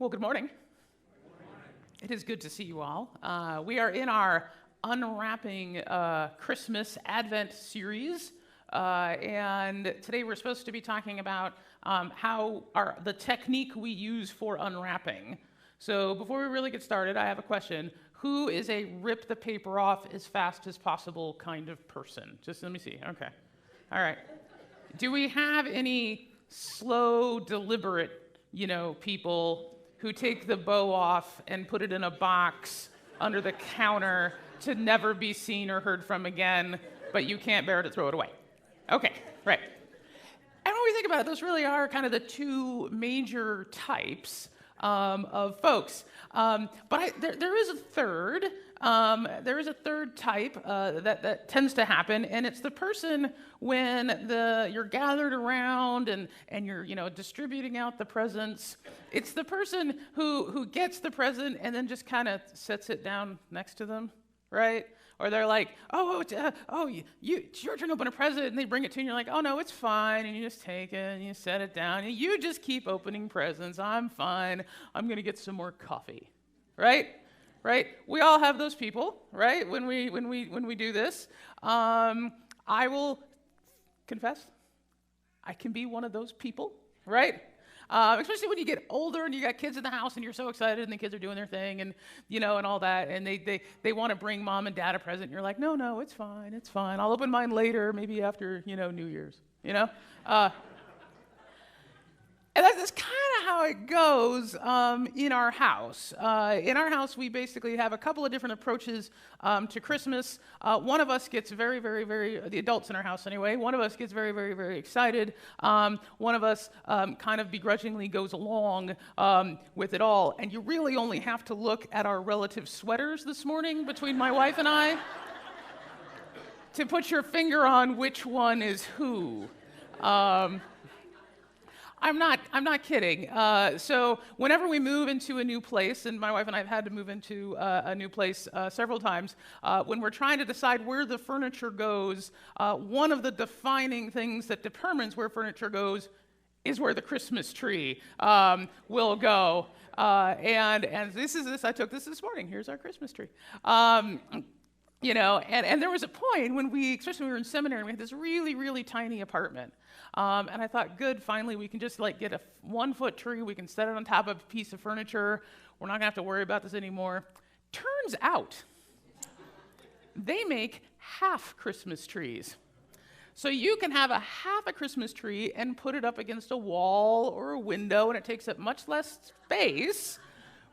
Well, good morning. It is good to see you all. We are in our Unwrapping Christmas Advent series, and today we're supposed to be talking about the technique we use for unwrapping. So before we really get started, I have a question. Who is a rip the paper off as fast as possible kind of person? Just let me see. Okay. All right. Do we have any slow, deliberate, people who take the bow off and put it in a box under the counter to never be seen or heard from again, but you can't bear to throw it away? Okay, right. And when we think about it, those really are kind of the two major types of folks. There is a third. There is a third type that tends to happen, and it's the person when you're gathered around and you're distributing out the presents. It's the person who gets the present and then just kind of sets it down next to them, right? Or they're like, it's your turn to open a present, and they bring it to you, and you're like, oh, no, it's fine, and you just take it, and you set it down, and you just keep opening presents. I'm fine. I'm going to get some more coffee, right? Right? We all have those people, right? When we do this, I will confess, I can be one of those people, right? Especially when you get older and you got kids in the house and you're so excited and the kids are doing their thing and and all that, and they want to bring mom and dad a present, and you're like, no, it's fine, I'll open mine later, maybe after New Year's, And that's kind of how it goes in our house. In our house, we basically have a couple of different approaches to Christmas. One of us gets very, very, very, the adults in our house anyway, one of us gets very, very, very excited. One of us kind of begrudgingly goes along with it all. And you really only have to look at our relative sweaters this morning between my wife and I to put your finger on which one is who. I'm not kidding. So whenever we move into a new place, and my wife and I have had to move into a new place several times, when we're trying to decide where the furniture goes, one of the defining things that determines where furniture goes is where the Christmas tree will go. And I took this morning. Here's our Christmas tree. And there was a point when especially when we were in seminary, we had this really, really tiny apartment. And I thought, good, finally we can just get a 1-foot tree, we can set it on top of a piece of furniture, we're not gonna have to worry about this anymore. Turns out, they make half Christmas trees. So you can have half a Christmas tree and put it up against a wall or a window, and it takes up much less space,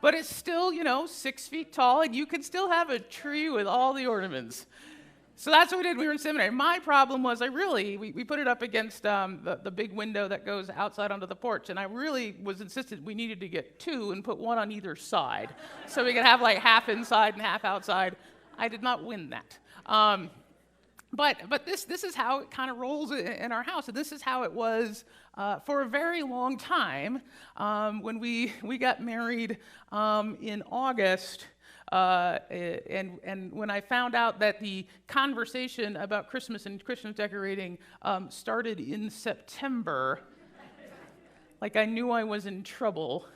but it's still, 6 feet tall, and you can still have a tree with all the ornaments. So that's what we did when we were in seminary. My problem was we put it up against the big window that goes outside onto the porch, and I really was insistent we needed to get two and put one on either side so we could have half inside and half outside. I did not win that. But this is how it kind of rolls in our house, and this is how it was for a very long time. When we got married in August, and when I found out that the conversation about Christmas and Christmas decorating started in September, I knew I was in trouble.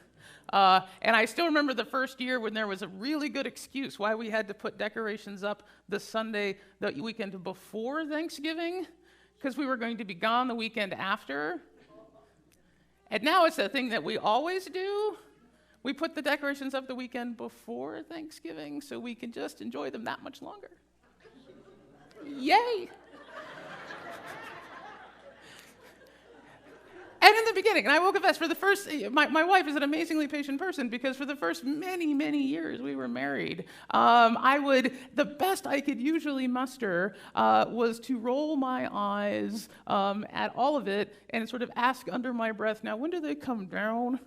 And I still remember the first year when there was a really good excuse why we had to put decorations up the weekend before Thanksgiving, because we were going to be gone the weekend after. And now it's a thing that we always do. We put the decorations up the weekend before Thanksgiving so we can just enjoy them that much longer. Yay! And in the beginning, and I will confess, my wife is an amazingly patient person, because for the first many, many years we were married, the best I could usually muster was to roll my eyes at all of it and sort of ask under my breath, now when do they come down?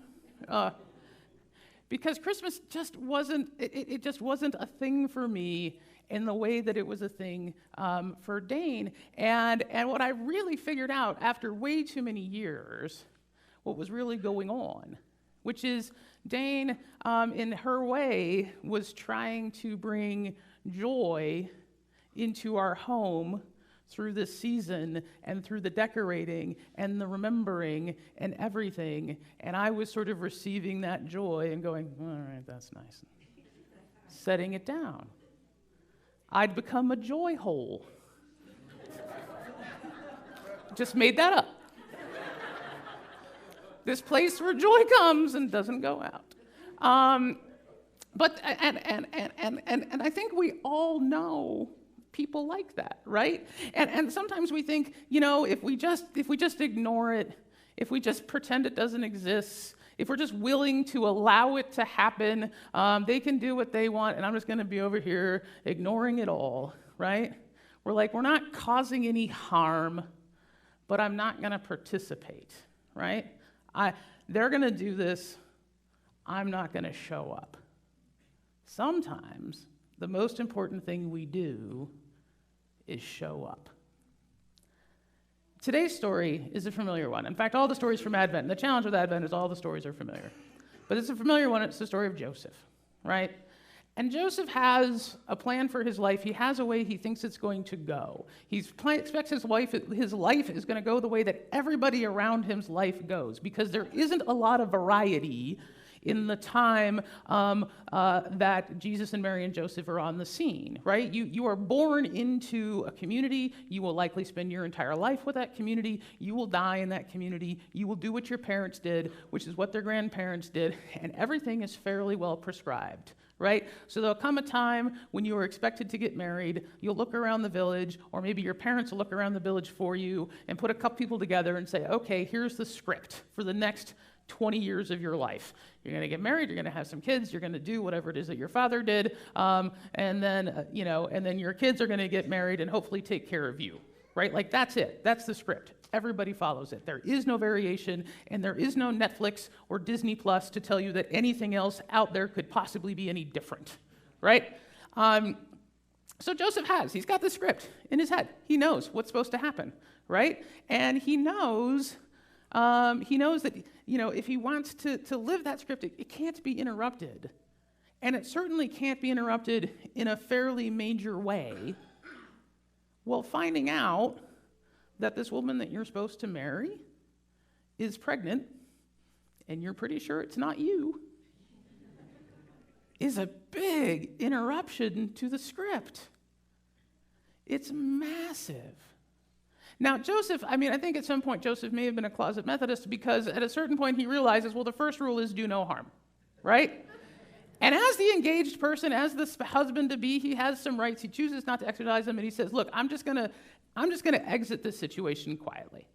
Because Christmas just wasn't a thing for me in the way that it was a thing for Dane. And what I really figured out after way too many years, what was really going on, which is Dane, in her way, was trying to bring joy into our home through this season and through the decorating and the remembering and everything. And I was sort of receiving that joy and going, all right, that's nice. Setting it down. I'd become a joy hole. Just made that up. This place where joy comes and doesn't go out. But I think we all know people like that, right? And sometimes we think, if we just ignore it, if we just pretend it doesn't exist, if we're just willing to allow it to happen, they can do what they want, and I'm just going to be over here ignoring it all, right? We're not causing any harm, but I'm not going to participate, right? They're going to do this. I'm not going to show up. Sometimes the most important thing we do is show up. Today's story is a familiar one. In fact, all the stories from Advent, and the challenge with Advent is all the stories are familiar. But it's a familiar one. It's the story of Joseph, right? And Joseph has a plan for his life. He has a way he thinks it's going to go. He expects his life is going to go the way that everybody around him's life goes, because there isn't a lot of variety in the time that Jesus and Mary and Joseph are on the scene, right? You are born into a community. You will likely spend your entire life with that community. You will die in that community. You will do what your parents did, which is what their grandparents did, and everything is fairly well prescribed, right? So there'll come a time when you are expected to get married. You'll look around the village, or maybe your parents will look around the village for you and put a couple people together and say, okay, here's the script for the next 20 years of your life. You're going to get married, you're going to have some kids, you're going to do whatever it is that your father did, and then your kids are going to get married and hopefully take care of you, right? Like, that's it. That's the script. Everybody follows it. There is no variation, and there is no Netflix or Disney Plus to tell you that anything else out there could possibly be any different, right? So Joseph he's got the script in his head. He knows what's supposed to happen, right? And he knows that, if he wants to live that script, it can't be interrupted. And it certainly can't be interrupted in a fairly major way. Well, finding out that this woman that you're supposed to marry is pregnant, and you're pretty sure it's not you, is a big interruption to the script. It's massive. Now, Joseph, I think at some point Joseph may have been a closet Methodist, because at a certain point he realizes, well, the first rule is do no harm, right? And as the engaged person, as the husband-to-be, he has some rights. He chooses not to exercise them, and he says, look, I'm just gonna exit this situation quietly,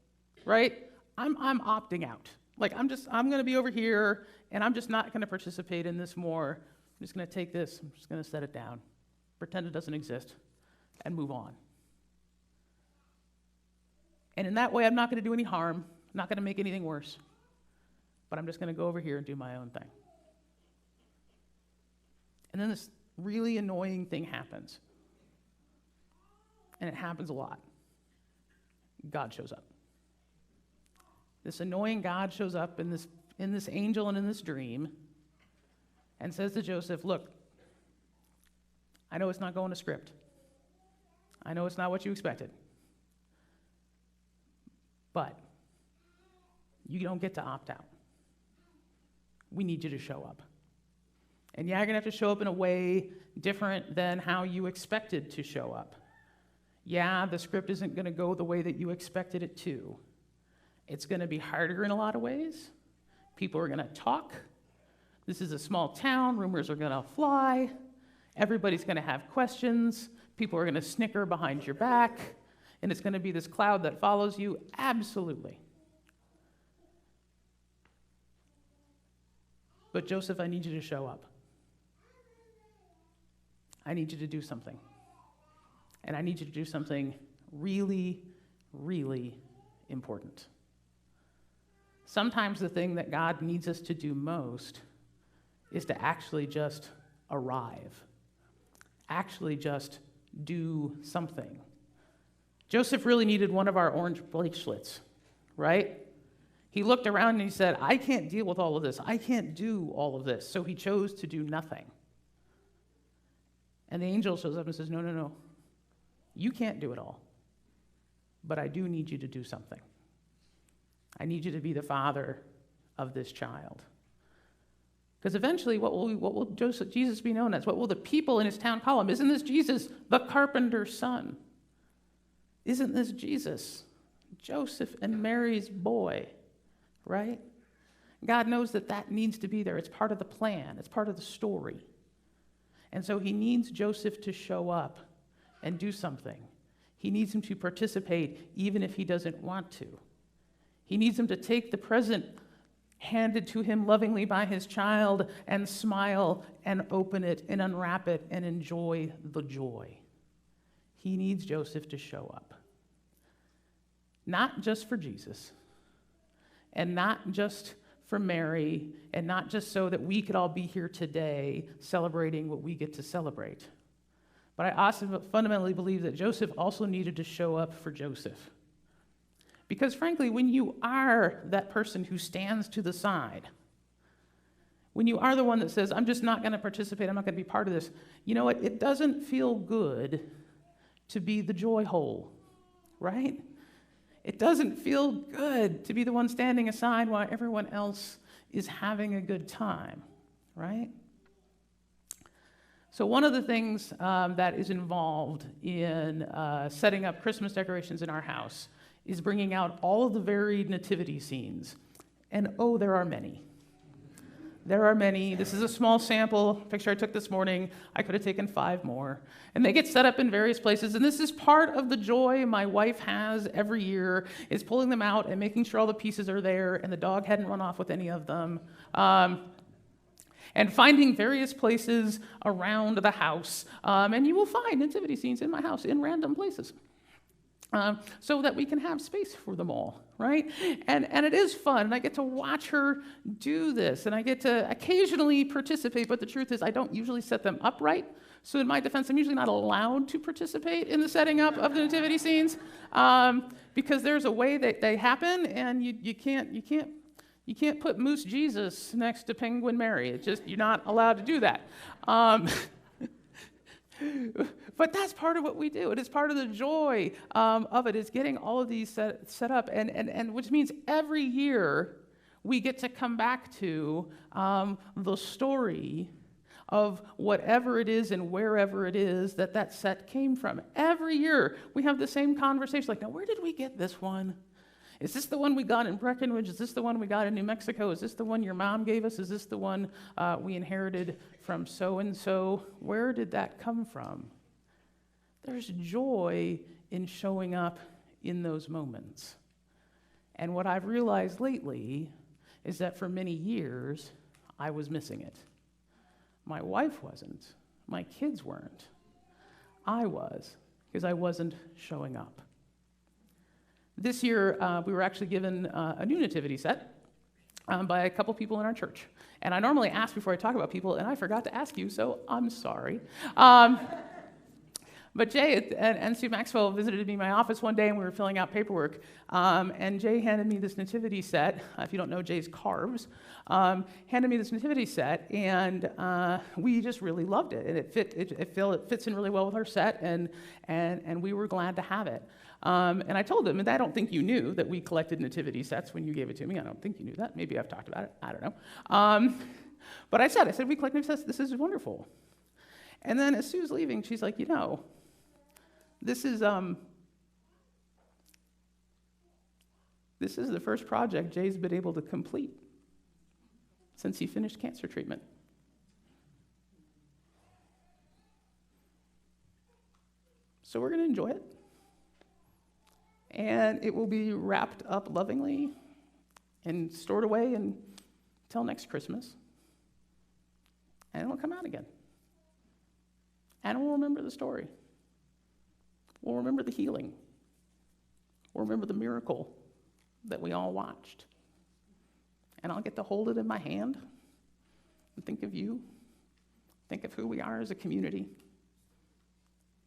right? I'm opting out. I'm gonna be over here, and I'm just not gonna participate in this more. I'm just gonna take this, I'm just gonna set it down, pretend it doesn't exist, and move on. And in that way, I'm not going to do any harm, not going to make anything worse, but I'm just going to go over here and do my own thing. And then this really annoying thing happens. And it happens a lot. God shows up. This annoying God shows up in this angel and in this dream and says to Joseph, look, I know it's not going to script. I know it's not what you expected. But you don't get to opt out. We need you to show up. And you're going to have to show up in a way different than how you expected to show up. Yeah, the script isn't going to go the way that you expected it to. It's going to be harder in a lot of ways. People are going to talk. This is a small town. Rumors are going to fly. Everybody's going to have questions. People are going to snicker behind your back. And it's going to be this cloud that follows you. Absolutely. But Joseph, I need you to show up. I need you to do something. And I need you to do something really, really important. Sometimes the thing that God needs us to do most is to actually just arrive. Actually just do something. Joseph really needed one of our orange bracelets, right? He looked around and he said, I can't deal with all of this. I can't do all of this. So he chose to do nothing. And the angel shows up and says, no. You can't do it all. but I do need you to do something. I need you to be the father of this child. Because eventually, what will Jesus be known as? What will the people in his town call him? Isn't this Jesus, the carpenter's son? Isn't this Jesus, Joseph and Mary's boy, right? God knows that needs to be there. It's part of the plan. It's part of the story. And so he needs Joseph to show up and do something. He needs him to participate even if he doesn't want to. He needs him to take the present handed to him lovingly by his child and smile and open it and unwrap it and enjoy the joy. He needs Joseph to show up. Not just for Jesus, and not just for Mary, and not just so that we could all be here today celebrating what we get to celebrate. But I also fundamentally believe that Joseph also needed to show up for Joseph. Because frankly, when you are that person who stands to the side, when you are the one that says, I'm just not going to participate, I'm not going to be part of this, you know what? It doesn't feel good to be the joy hole, right? It doesn't feel good to be the one standing aside while everyone else is having a good time, right? So one of the things that is involved in setting up Christmas decorations in our house is bringing out all of the varied nativity scenes. And oh, there are many. There are many. This is a small sample picture I took this morning. I could have taken 5 more. And they get set up in various places. And this is part of the joy my wife has every year, is pulling them out and making sure all the pieces are there and the dog hadn't run off with any of them. And finding various places around the house. And you will find nativity scenes in my house in random places. So that we can have space for them all, right? And it is fun, and I get to watch her do this, and I get to occasionally participate, but the truth is I don't usually set them up right. So in my defense, I'm usually not allowed to participate in the setting up of the nativity scenes because there's a way that they happen, and you can't put Moose Jesus next to Penguin Mary. It's just, you're not allowed to do that. But that's part of what we do. It is part of the joy of it, is getting all of these set up, and which means every year we get to come back to the story of whatever it is and wherever it is that set came from. Every year we have the same conversation, like, now where did we get this one? Is this the one we got in Breckenridge? Is this the one we got in New Mexico? Is this the one your mom gave us? Is this the one we inherited from so-and-so? Where did that come from? There's joy in showing up in those moments. And what I've realized lately is that for many years, I was missing it. My wife wasn't. My kids weren't. I was, because I wasn't showing up. This year, we were actually given a new nativity set by a couple people in our church. And I normally ask before I talk about people, and I forgot to ask you, so I'm sorry. But Jay and Sue Maxwell visited me in my office one day, and we were filling out paperwork. And Jay handed me this nativity set. If you don't know Jay's carves, handed me this nativity set, and we just really loved it. And it fits in really well with our set, and we were glad to have it. And I told him, and I don't think you knew that we collected nativity sets when you gave it to me. I don't think you knew that. Maybe I've talked about it. I don't know. But I said, we collect nativity sets. This is wonderful. And then as Sue's leaving, she's like, this is the first project Jay's been able to complete since he finished cancer treatment. So we're going to enjoy it. And it will be wrapped up lovingly and stored away until next Christmas. And it'll come out again. And we'll remember the story. We'll remember the healing. We'll remember the miracle that we all watched. And I'll get to hold it in my hand and think of you. Think of who we are as a community.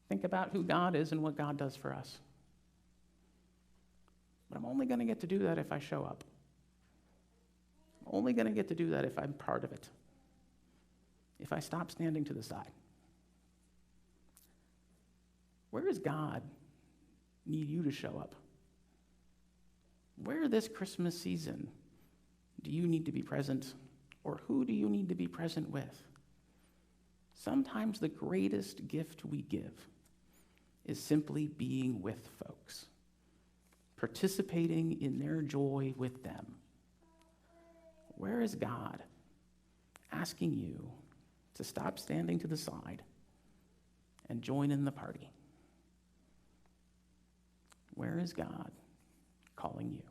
Think about who God is and what God does for us. But I'm only going to get to do that if I show up. I'm only going to get to do that if I'm part of it. If I stop standing to the side. Where does God need you to show up? Where this Christmas season do you need to be present, or who do you need to be present with? Sometimes the greatest gift we give is simply being with folks, participating in their joy with them. Where is God asking you to stop standing to the side and join in the party? Where is God calling you?